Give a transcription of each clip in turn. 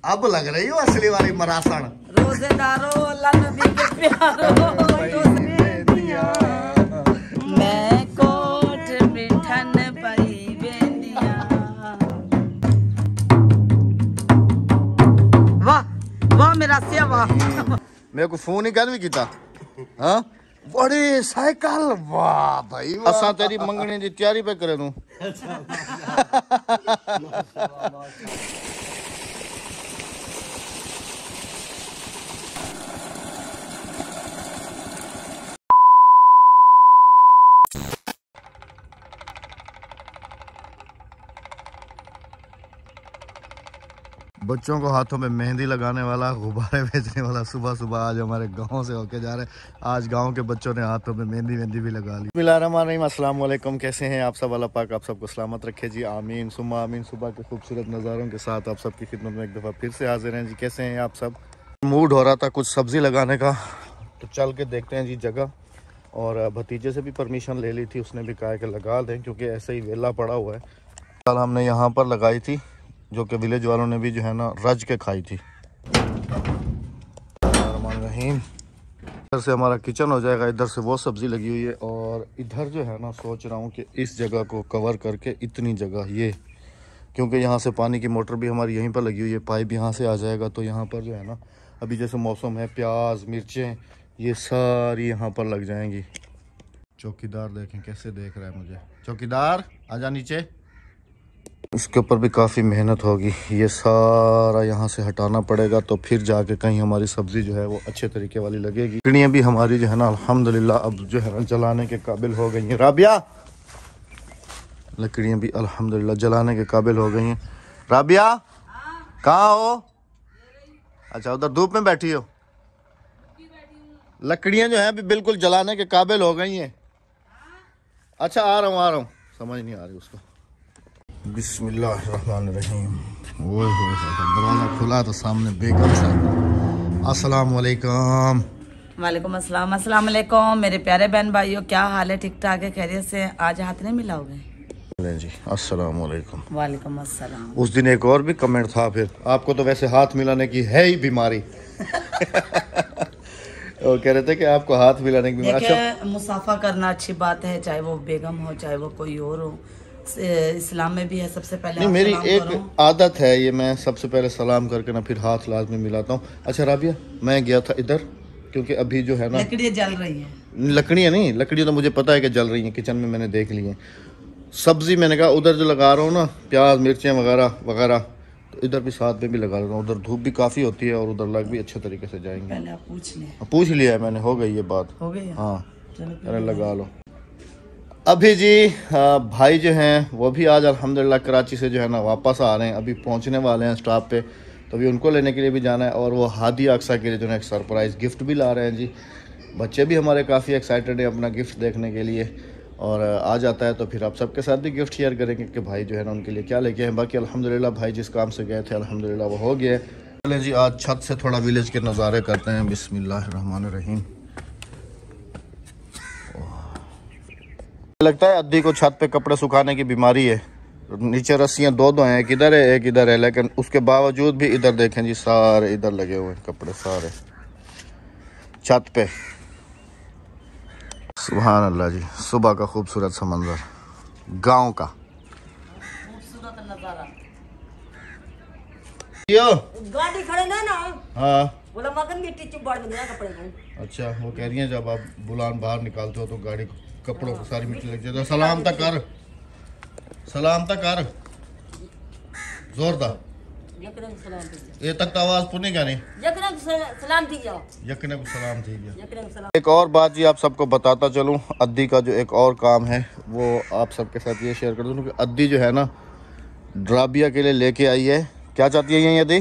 अब लग रही हो असली वाली मरासण। रोजेदारो अल्लाह नबी के प्यारो मैं कोट बिठन पई बेंदिया। वाह वाह मेरा सिया वाह। मेरे को फोन ही कर भी किया। हाँ बड़ी साइकिल वाह भाई असा तेरी मंगने की तैयारी पे करे तू। बच्चों को हाथों में मेहंदी लगाने वाला, गुब्बारे बेचने वाला सुबह सुबह आज हमारे गांव से होके जा रहे हैं। आज गांव के बच्चों ने हाथों में मेहंदी भी लगा ली। बिस्मिल्लाहिर्रहमानिर्रहीम, अस्सलाम वालेकुम। कैसे हैं आप सब? अल्लाह पाक आप सबको सलामत रखे जी, आमीन सुम्मा आमीन। सुबह के खूबसूरत नज़ारों के साथ आप सबकी खिदमत में एक दफ़ा फिर से हाजिर हैं जी। कैसे हैं आप सब? मूड हो रहा था कुछ सब्ज़ी लगाने का, तो चल के देखते हैं जी जगह। और भतीजे से भी परमिशन ले ली थी, उसने भी कहा कि लगा दें क्योंकि ऐसे ही वेला पड़ा हुआ है। कल हमने यहाँ पर लगाई थी, जो कि विलेज वालों ने भी जो है ना रज के खाई थी। रहीम इधर से हमारा किचन हो जाएगा, इधर से वो सब्ज़ी लगी हुई है। और इधर जो है ना सोच रहा हूँ कि इस जगह को कवर करके इतनी जगह ये, क्योंकि यहाँ से पानी की मोटर भी हमारी यहीं पर लगी हुई है, पाइप यहाँ से आ जाएगा। तो यहाँ पर जो है ना अभी जैसे मौसम है, प्याज मिर्चें ये सारी यहाँ पर लग जाएंगी। चौकीदार देखें कैसे देख रहा है मुझे। चौकीदार आजा नीचे। इसके ऊपर भी काफ़ी मेहनत होगी, ये सारा यहाँ से हटाना पड़ेगा, तो फिर जाके कहीं हमारी सब्ज़ी जो है वो अच्छे तरीके वाली लगेगी। लकड़ियाँ भी हमारी जो है ना अल्हम्दुलिल्लाह अब जो है ना जलाने के काबिल हो गई हैं। राबिया, लकड़ियाँ भी अल्हम्दुलिल्लाह जलाने के काबिल हो गई हैं। राबिया कहाँ हो? अच्छा उधर धूप में बैठी हो। लकड़ियाँ जो है अभी बिल्कुल जलाने के काबिल हो गई हैं। अच्छा आ रहा हूँ, समझ नहीं आ रही उसको। बिस्मिल्लाहिर्रहमानिर्रहीम। वो दरवाजा खुला तो सामने बेगम साहब। अस्सलाम वालेकुम। वालेकुम अस्सलाम। अस्सलाम वालेकुम मेरे प्यारे बहन भाइयों, क्या हाल है? ठीक ठाक है, खैरियत से? आज हाथ नहीं मिलाओगे जी? अस्सलाम वालेकुम। वालेकुम अस्सलाम। उस दिन एक और भी कमेंट था, फिर आपको तो वैसे हाथ मिलाने की है ही बीमारी। वो कह रहे थे कि आपको हाथ मिलाने की बीमारी। अच्छा मुसाफा करना अच्छी बात है, चाहे वो बेगम हो चाहे वो कोई और हो, इस्लाम में भी है। सबसे पहले नहीं मेरी एक आदत है ये, मैं सबसे पहले सलाम करके ना फिर हाथ लाजमी मिलाता हूँ। अच्छा राबिया, मैं गया था इधर क्योंकि अभी जो है ना लकड़ियाँ जल रही हैं। लकड़ियाँ नहीं, लकड़ियाँ तो मुझे पता है कि जल रही हैं, किचन में मैंने देख ली हैं। सब्जी मैंने कहा उधर जो लगा रहा हूँ ना प्याज मिर्चें वगैरह वगैरह, तो इधर भी साथ में भी लगा रहा हूँ। उधर धूप भी काफ़ी होती है और उधर लग भी अच्छे तरीके से जाएंगे। पहले आप पूछ लिया है मैंने, हो गई ये बात, हो गई। हाँ अरे लगा लो। अभी जी भाई जो हैं वो भी आज अल्हम्दुलिल्लाह कराची से जो है ना वापस आ रहे हैं, अभी पहुंचने वाले हैं स्टॉप पे, तो अभी उनको लेने के लिए भी जाना है। और वो हादी अक्सा के लिए जो है एक सरप्राइज़ गिफ्ट भी ला रहे हैं जी। बच्चे भी हमारे काफ़ी एक्साइटेड हैं अपना गिफ्ट देखने के लिए, और आ जाता है तो फिर आप सबके साथ भी गिफ्ट शेयर करेंगे कि भाई जो है ना उनके लिए क्या लेके हैं। बाकी अल्हम्दुलिल्लाह भाई जिस काम से गए थे अल्हम्दुलिल्लाह वो हो गया। चलें जी आज छत से थोड़ा विलेज के नज़ारे करते हैं। बिस्मिल्लाहिर्रहमानिर्रहीम। लगता है अद्दी को छत पे कपड़े सुखाने की बीमारी है। नीचे रस्सियाँ दो हैं, एक इधर है एक इधर है, लेकिन उसके बावजूद भी इधर देखें जी सारे इधर लगे हुए हैं कपड़े सारे छत पे। सुभान अल्लाह जी, सुबह का खूबसूरत समंजर, गांव का खूबसूरत नजारा। गाड़ी खड़े ना ना। हाँ बोला मगन मिट्टी चुबाड़ में कपड़े को। अच्छा वो कह रही हैं जब आप बुलान बाहर निकालते हो तो गाड़ी कपड़ों को सारी मिट्टी लग जाती है। सलाम तक कर, सलाम तक कर जोरदार, ये तक तो आवाज पुनी क्या नहीं। सलाम थी जाओ, यकने को सलाम थी सलाम। एक और बात जी आप सबको बताता चलूं, अद्दी का जो एक और काम है वो आप सबके साथ ये शेयर कर दूं कि अद्दी जो है ना राबिया के लिए लेके आई है। क्या चाहती है ये अद्दी?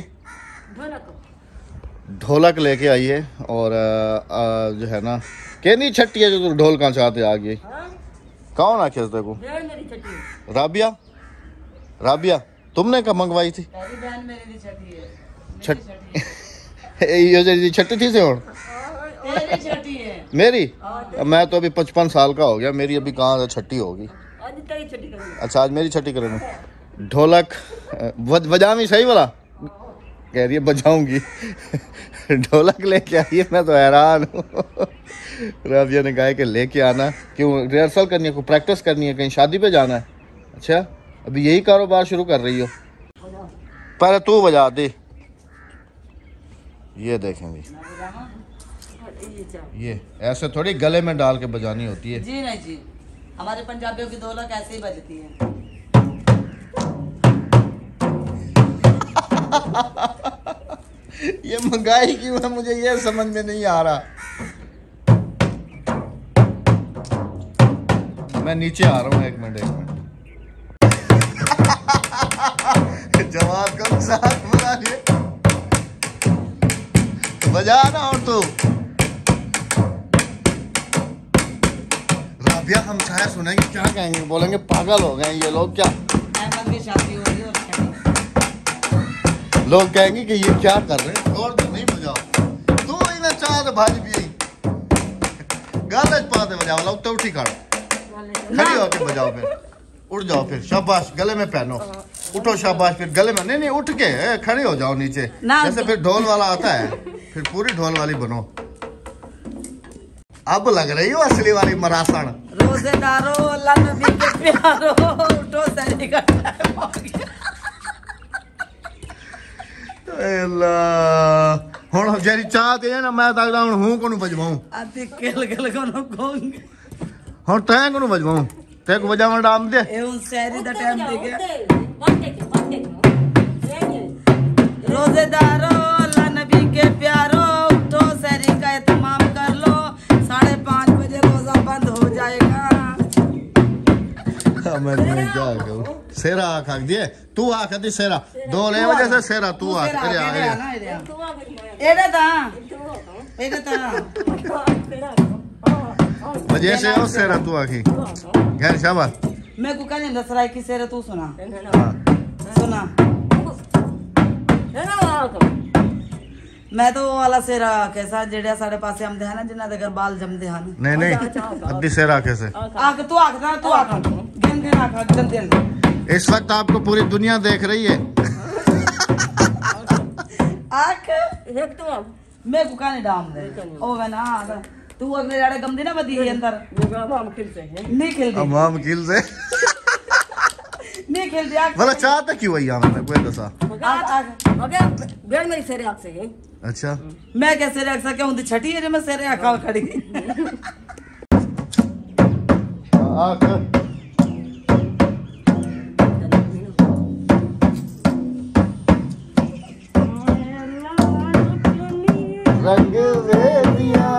ढोलक लेके आई है। और जो है ना के नहीं छट्टी है जो तू ढोल कहाँ चाहते आ गई। कौन आ खेलते को? राबिया, राबिया तुमने कब मंगवाई थी? छठी थी से और मेरी, मैं तो अभी 55 साल का हो गया, मेरी अभी कहाँ से छठी होगी। अच्छा आज मेरी छठी करेंगे। ढोलक बजामी सही वाला कह रही है बजाऊंगी। ढोलक लेके आई है, मैं तो हैरान हूँ। राबिया ने कहा कि लेके आना, क्यों रिहर्सल करनी है, कोई प्रैक्टिस करनी है, कहीं शादी पे जाना है? अच्छा, अभी यही कारोबार शुरू कर रही हो? पहले तू बजा दे। ये देखेंगे, ये ऐसे थोड़ी गले में डाल के बजानी होती है। जी नहीं जी, हमारे पंजाबियों की ढोलक ऐसे ही बजती है। ये महंगाई क्यों है, मुझे ये समझ में नहीं आ रहा। मैं नीचे आ रहा हूँ, एक मिनट। जवाब कम साथ बना लिए, बजा ना। और तो राबिया हम शायद सुनेंगे, क्या कहेंगे, बोलेंगे पागल हो गए ये लोग, क्या अहमद की शादी हो रही है और क्या? लोग कहेंगे कि ये क्या कर रहे हैं। और तो नहीं बजाओ, तू इन्हें चाह तो भाजी भी गाना पाते बजाओ, लोग तो उठी खड़ो, खड़ी होके बजाओ, फिर उठ जाओ, फिर शाबाश, गले में पहनो, उठो, शाबाश, फिर गले में, नहीं उठ के खड़े हो जाओ नीचे, जैसे फिर ढोल वाला आता है, फिर पूरी ढोल वाली बनो। अब लग रही हो असली वाली मरासन। रोजेदारो अल्लाह नबी के प्यारो, उठो सहरी का टाइम हो गया। ਹੁਣ ਜਿਹੜੀ ਚਾਹ ਤੇ ਨਾ ਮੈਂ ਤੱਕਦਾ ਹੁਣ ਹੂੰ ਕੋਨੂੰ ਵਜਵਾਉਂ ਆਤੀ ਕਿਲ ਕੋਨੂੰ ਕਹੂੰਗੀ। ਹੁਣ ਤੈਂ ਕੋਨੂੰ ਵਜਵਾਉਂ, ਤੇ ਕੋ ਵਜਾਵਣ ਡਾਮ ਦੇ ਇਹ ਹੁਣ ਸਹਿਰੀ ਦਾ ਟਾਈਮ ਦੇ ਗਿਆ। रोजेदारो अल्लाह नबी के प्यारो, उठो सहरी का एहतमाम कर लो, 5:30 बजे रोजा बंद हो जाएगा। मैं तुम्हें क्या कहूं, सेरा आख दिए, तू आख दी सेरा, 2 वजह से सेरा तू आख करे आए एडे ता वजह से हो सेरा तू आखी। खैर शाबाश, मैं को कहने दसराई की सेरा तू सुना। सुना मैं तो वो वाला सेरा कैसा जेड़े साढ़े पासे आमदे है ना, जिन्ना दे घर बाल जमदे हैं। नहीं अद्धी सेरा कैसे आख तू आख ना, तू आख दिन दिन आख दिन दिन। इस वक्त आपको पूरी दुनिया देख रही है। आख मैं को कहने डाम दे ओ मैं ना तू अगले जाड़े गमदी ना बदी है अंदर नहीं खिलती, अमाम किल से नहीं खिलती। भला चाह तक क्यों आई हमने कोई दसा। मेरी सेरे आग से अच्छा, मैं कैसे रख सके हूं छठी है मैं सेरे आखा खड़ी। आख रंग दे दिया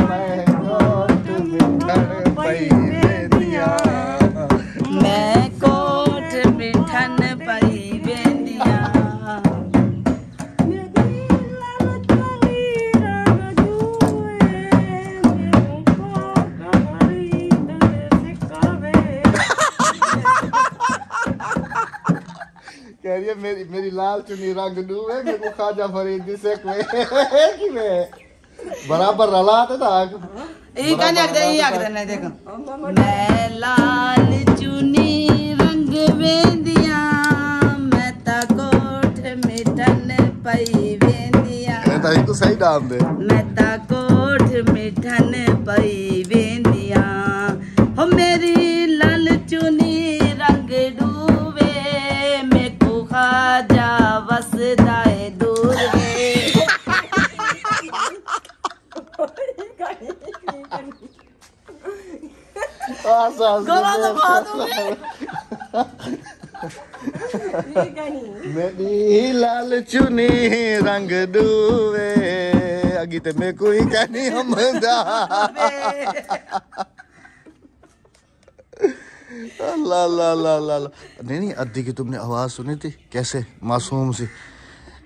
मैं कोट बिठन पई बेदिया, मैं कोट बिठन पई बेदिया। कह रही है मेरी लाल चुन्नी रंग दू है, मेरे को खाजा फरीद से कि मैं बराबर रला था यही कहने आख दे नहीं देखो। मैं लाल चुनी रंग बेंदिया, मैं ता कोठ मिठन पई बेंदिया, तो सही डाल दे, मैं ता कोठ मिठन पई बेंदिया। हो मेरी लाल चुनी रंग डूबे, मैं को खाजा वसदाए दूर है। मेरी लाल चुनी रंग डूबे, अगी ते मैं कोई कहनी हमदा। ला ला ला ला ला नहीं अद्दी की तुमने आवाज सुनी थी कैसे मासूम सी,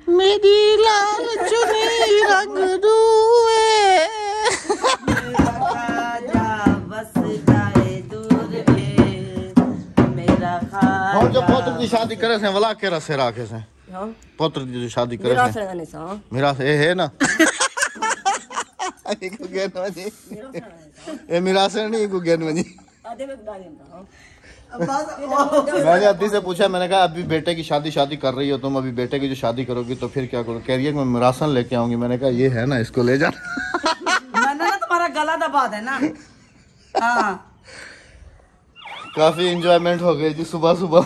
मेरी लाल चुनी रंग डूबे। हम जो पुत्र की शादी करे से वला के रसे राखे से पुत्र की जो शादी करे से मेरा से है ना को गेन वजी ए मेरा से नहीं को गेन वजी मैंने अद्दी से पूछा, मैंने कहा अभी बेटे की शादी कर रही हो तुम, अभी बेटे की जो शादी करोगी तो फिर क्या करो? कह रही है कि मैं राशन लेके आऊंगी। मैंने कहा ये है ना, इसको ले जा। मैंने ना तुम्हारा गला दबा देना। हाँ काफी इंजॉयमेंट हो गई जी सुबह सुबह।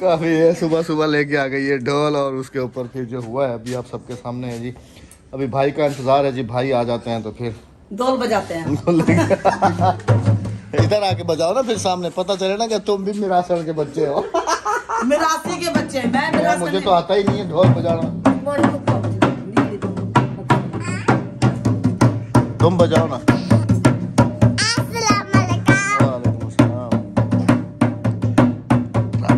काफी है, सुबह सुबह लेके आ गई है ढोल, और उसके ऊपर फिर जो हुआ है अभी आप सबके सामने है जी। अभी भाई का इंतजार है जी, भाई आ जाते हैं तो फिर ढोल बजाते हैं। इधर आके बजाओ ना, फिर सामने पता चले ना कि तुम भी मिरासर के बच्चे हो। मिरासी के बच्चे, मैं मिरासी मुझे तो आता ही नहीं है ढोल बजाना। तुम बजाओ ना।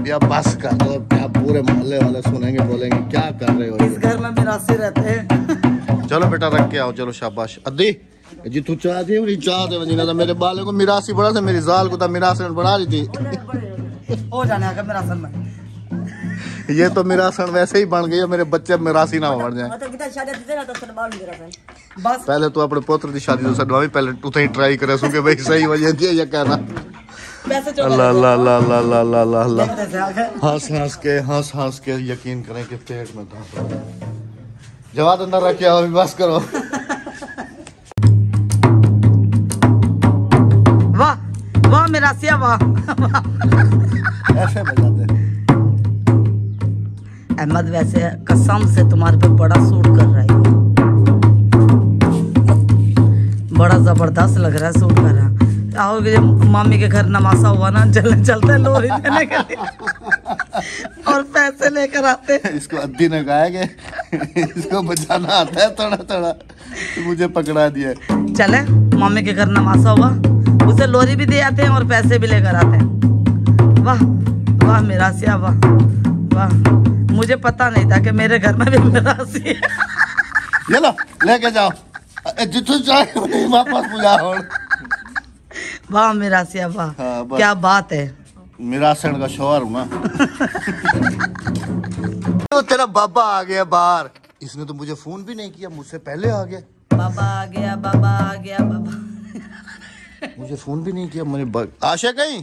या बस कर दो, क्या पूरे मोहल्ले वाले सुनेंगे, बोलेंगे क्या कर रहे हो? इस घर में मिरासी रहते हैं। चलो बेटा रख के आओ, चलो शाबाश। अद्दी जी तू चाह दे, मेरी चाह दे वजीना था मेरे बालों को मिरासी बड़ा था, मेरी जाल को था मिरासन बना रही थी। हो जाने आगे मिरासन में। ये तो मिरासन वैसे ही बन गई है, मेरे बच्चे मिरासी ना बन जाए। बस पहले तो अपने पोत्र की शादी तो सदवावी, पहले तू ही ट्राई करे सो के भाई सही वजह थी ये कहना। अल्लाह अल्लाह अल्लाह अल्लाह अल्लाह अल्लाह अल्लाह। हंस के यकीन करें कि पेट में था। जवाब अंदर रखे आओ, अभी बस करो। वाह वाह मिरासिया वाह। ऐसे बजाते। अहमद वैसे कसम से तुम्हारे पे बड़ा सूट कर रहा है, बड़ा जबरदस्त लग रहा है, सूट कर रहा है। आओगे जब मामी के घर नमासा हुआ ना, चलते लोरी देने के लिए और पैसे लेकर आते। इसको अद्दी ने कहा है कि इसको बजाना आता है थोड़ा थोड़ा, तो मुझे पकड़ा दिया। चले मामी के घर नमासा हुआ, उसे लोरी भी दे आते हैं और पैसे भी लेकर आते हैं। वाह वाह मिरासिया वाह वाह। मुझे पता नहीं था कि मेरे घर में भी मिरासी है। ये लो लेके जाओ, जितने चाहे वापस बुझाओ। वाह मिरासिया वाह। हाँ, क्या बात है। मिरासन का शोहर हूँ ना। तो तेरा बाबा आ गया बाहर, इसने तो मुझे फोन भी नहीं किया, मुझसे पहले आ गया। बाबा आ गया, बाबा आ गया, बाबा। मुझे फोन भी नहीं किया। मैंने आशा कहीं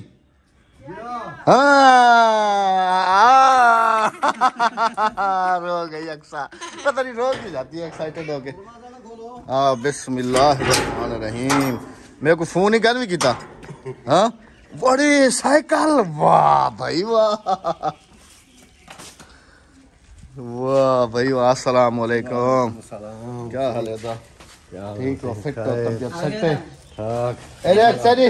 रो गई अक्सा, पता नहीं रोज भी जाती है एक्साइटेड होके। बिस्मिल्लाहिर्रहमानिर्रहीम। मेरे को फोन ही कर भी किया। हाँ बड़ी साइकिल, वाह भाई वाह, वाह भाई वाह। अस्सलाम वालेकुम, क्या हाल है? ठीक हो, फिट हो, तबीयत सेट है? अरे अक्सरी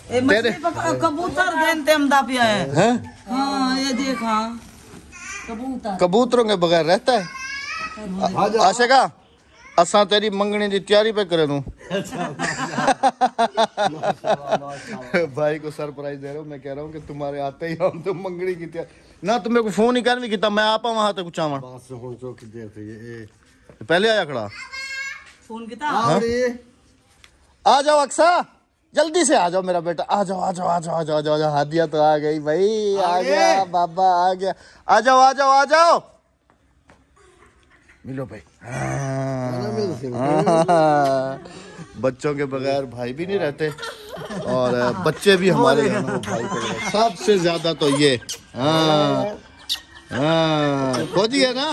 कबूतर गेंदते हमदा पिया है। हाँ ये देखा कबूतरों के बगैर रहता है? आशा का असा तेरी मंगनी की तैयारी पे करे दूं। भाई को सरप्राइज दे रहा हूँ, मैं कह रहा हूँ कि तुम्हारे आते ही हम तुम मंगनी की तैयारी ना, तुम मेरे को फोन ही कर भी किया, मैं आपा वहां तक कुछ आवा। पहले आया खड़ा फोन किता। आ जाओ अक्सा, जल्दी से आ जाओ मेरा बेटा, आ जाओ आ जाओ आ जाओ आ जाओ आ जाओ। हादिया तो आ गई भाई, आ गया बाबा आ गया। आ जाओ आ जाओ आ जाओ, मिलो भाई। बच्चों के बगैर भाई भी नहीं रहते, और बच्चे भी हमारे भाई के बगैर। सबसे ज्यादा तो ये खोजी है ना।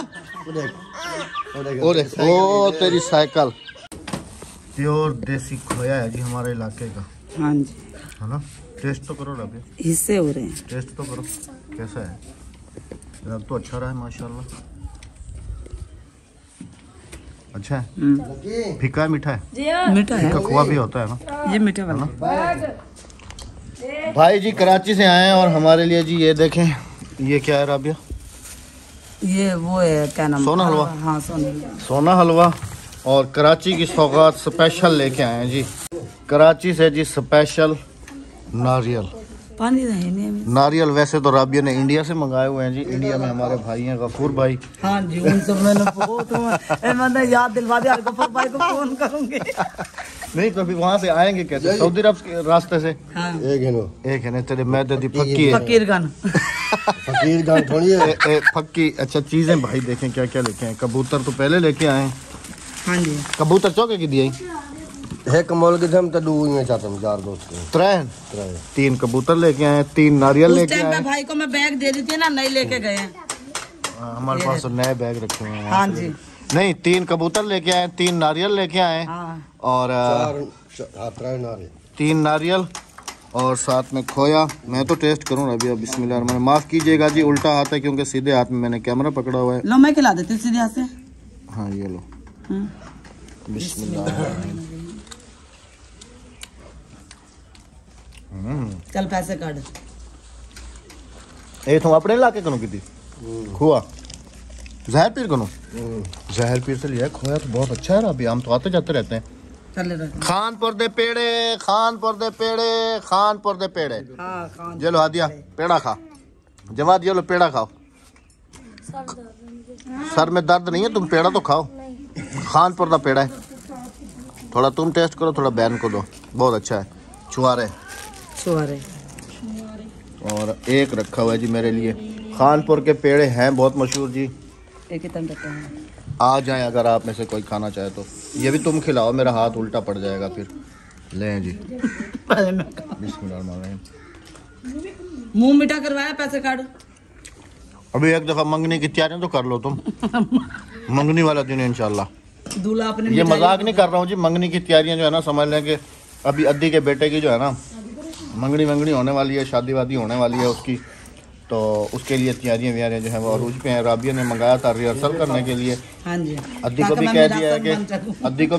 ओ तेरी साइकिल प्योर देसी खोया है जी हमारे इलाके का। हाँ जी है ना, टेस्ट तो करो रबी, हिस्से हो रहे हैं, टेस्ट तो करो कैसा है। रब तो अच्छा रहा है माशाल्लाह, अच्छा है। फीका है मीठा है? मीठा है, खोआ भी होता है ना ये मीठा वाला। भाई जी कराची से आए हैं और हमारे लिए जी ये देखें, ये क्या है राबिया? ये वो है क्या नाम? सोना हलवा। हाँ सोना हलवा। सोना हलवा और कराची की सौगात स्पेशल लेके आए हैं जी, कराची से जी स्पेशल नारियल। पानी नहीं नारियल वैसे तो राबिया ने इंडिया से मंगाए हुए हैं जी, इंडिया में हमारे भाई हैं गफूर भाई। हाँ जी उनसे मैंने बहुत मैंने याद दिलवा दिया, गफूर भाई को फोन करूंगी। नहीं तो अभी वहाँ से आएंगे कैसे? सऊदी अरब के रास्ते से। हाँ। एक है ना तेरे मैदे दी फक्की है, फकीरगन फकीरगन थोड़ी है फक्की। अच्छा चीजें भाई देखें क्या क्या लेके आए। कबूतर तो पहले लेके आए। हाँ जी कबूतर चौके की दिए है कमल के हम तो दो ही चाहते हैं, चार दोस्त हैं। त्रैन 3 कबूतर लेके आए, 3 नारियल उस लेके टाइम पे आए। भाई को मैं बैग दे दी थी ना, नहीं लेके गए हैं। हमारे पास तो नए बैग रखे हुए हैं। हाँ जी। नहीं, 3 कबूतर लेके आए, 3 नारियल लेके आए हाँ। और 3 नारियल और साथ में खोया। मैं तो टेस्ट करूँ अभी। अब बिस्मिल्लाह, मैंने माफ़ कीजिएगा जी, उल्टा हाथ है क्योंकि सीधे हाथ में मैंने कैमरा पकड़ा हुआ है। लो मैं खिला देती हूँ सीधे हाथ से। हाँ ये लो। बिस्मिल्लाह। चल पैसे काट। ये तुम अपने इलाके कनो की थी खोआ जहर पीर कनो? जहर पीर से लिया खोया तो बहुत अच्छा है ना। अभी हम तो आते जाते रहते हैं। खानपुर दे पेड़े, खानपुर दे पेड़े, खानपुर दे पेड़े। हाँ, ये लो हादिया, पेड़ा खा। जवाद ये लो पेड़ा खाओ। सर में दर्द नहीं है, तुम पेड़ा तो खाओ। खानपुर का पेड़ा है। थोड़ा तुम टेस्ट करो, थोड़ा बहन को दो, बहुत अच्छा है। छुआरे और एक रखा हुआ है जी मेरे लिए। खानपुर के पेड़े हैं बहुत मशहूर जी। एक ही तन रखा है। आ जाए अगर आप में से कोई खाना चाहे तो। ये भी तुम खिलाओ, मेरा हाथ उल्टा पड़ जाएगा फिर। लें जी। बिस्मिल्लाह। मुंह मीठा करवाया, पैसे काट। अभी एक दफा मंगनी की तैयारियां तो कर लो तुम। मंगनी वाला दिन है इंशाल्लाह। दूल्हा अपने ये मजाक नहीं कर रहा हूँ जी। मंगनी की तैयारियां जो है ना, समझ लें कि अभी अद्दी के बेटे की जो है ना मंगनी होने वाली है, शादी वादी होने वाली है उसकी। तो उसके लिए तैयारियां जो है वो अरूज पे हैं। राबिया ने मंगाया था रिहर्सल करने के लिए। हाँ जी। अद्दी को भी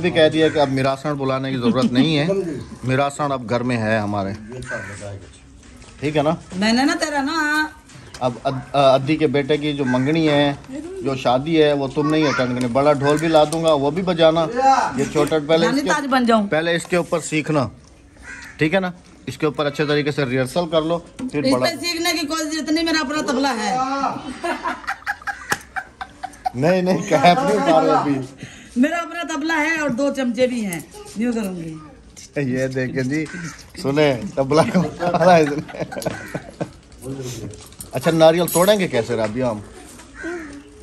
कह दिया कि अब मिरासन बुलाने की जरूरत नहीं है। मिरासन अब घर में है हमारे, ठीक है ना। मैंने ना तेरा ना अब अद्दी के बेटे की जो मंगनी है, जो शादी है, वो तुम नहीं अटेंड करनी। बड़ा ढोल भी ला दूंगा, वो भी बजाना। ये छोटा पहले इसके ऊपर सीखना, ठीक है ना। इसके ऊपर अच्छे तरीके से रिहर्सल कर लो, फिर बड़ा सीखने की कोशिश। इतनी मेरा अपना तबला है। नहीं कैप नहीं उतार रहे अभी। मेरा अपना तबला है और 2 चमचे भी हैं। यूँ करूँगी। ये देखे जी, सुने तबला को उतारा है इसने। अच्छा नारियल तोड़ेंगे कैसे राबिया हम?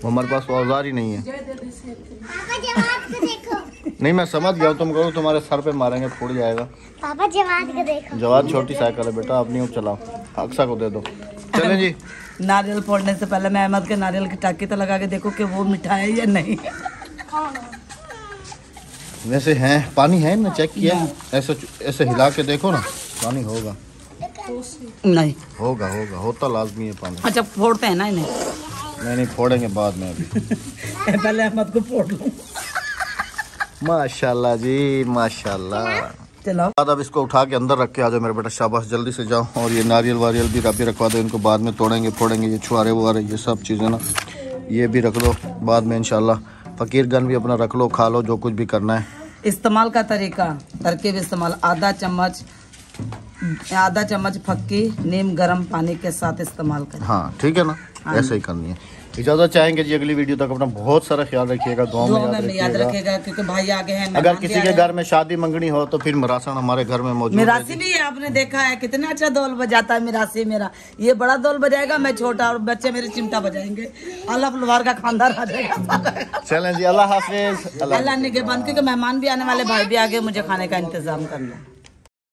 हमारे पास औजार ही नहीं है। नहीं मैं समझ गया, तुम करो तुम्हारे सर पे मारेंगे, फूट जाएगा। पापा जवाद को देखो। जवाद छोटी साइकिल है बेटा, अपनी ऊपर चलाओ। अक्सा को दे दो। चलें जी। नारियल फोड़ने से पहले मैं अहमद के नारियल की टाकी तो लगा के देखो कि वो मीठा है या नहीं। वैसे हैं, पानी है ना, चेक किया? ऐसे हिला के देखो ना, पानी होगा। नहीं होगा होता लाजमी है पानी। अच्छा फोड़ते हैं ना इन्हें? नहीं फोड़ेंगे बाद में। अभी पहले अहमद को फोड़ लूं। माशाल्लाह जी माशाल्लाह। चलो अब इसको उठा के अंदर रख के आ जाओ मेरे बेटा, शाबाश जल्दी से जाओ। और ये नारियल वारियल भी राबी रखवा दो, इनको बाद में तोड़ेंगे फोड़ेंगे। ये छुआरे वुआरे ये सब चीज़ें ना, ये भी रख दो बाद में इंशाल्लाह। फकीर गन भी अपना रख लो, खा लो जो कुछ भी करना है। इस्तेमाल का तरीका, तरकीब इस्तेमाल। आधा चम्मच फक्की नीम गर्म पानी के साथ इस्तेमाल करें। हाँ ठीक है ना, ऐसे ही करनी है। इजाजत चाहेंगे जी अगली वीडियो तक अपना बहुत सारा ख्याल रखिएगा। दुआ में याद रखिएगा क्योंकि भाई आगे हैं। अगर किसी के घर में शादी मंगनी हो तो फिर मिरासन हमारे घर में मौजूद है। मिरासी भी है, आपने देखा है कितना अच्छा दौल बजाता है मिरासी मेरा। ये बड़ा दौल बजाएगा, मैं छोटा, और बच्चे मेरे चिमटा बजाएंगे। अल्लाह फुलवार का खानदार आ जाएगा। चलें जी, अल्लाह हाफिज। अल्लाह निगहबान, क्योंकि मेहमान भी आने वाले, भाई भी आगे, मुझे खाने का इंतजाम करना।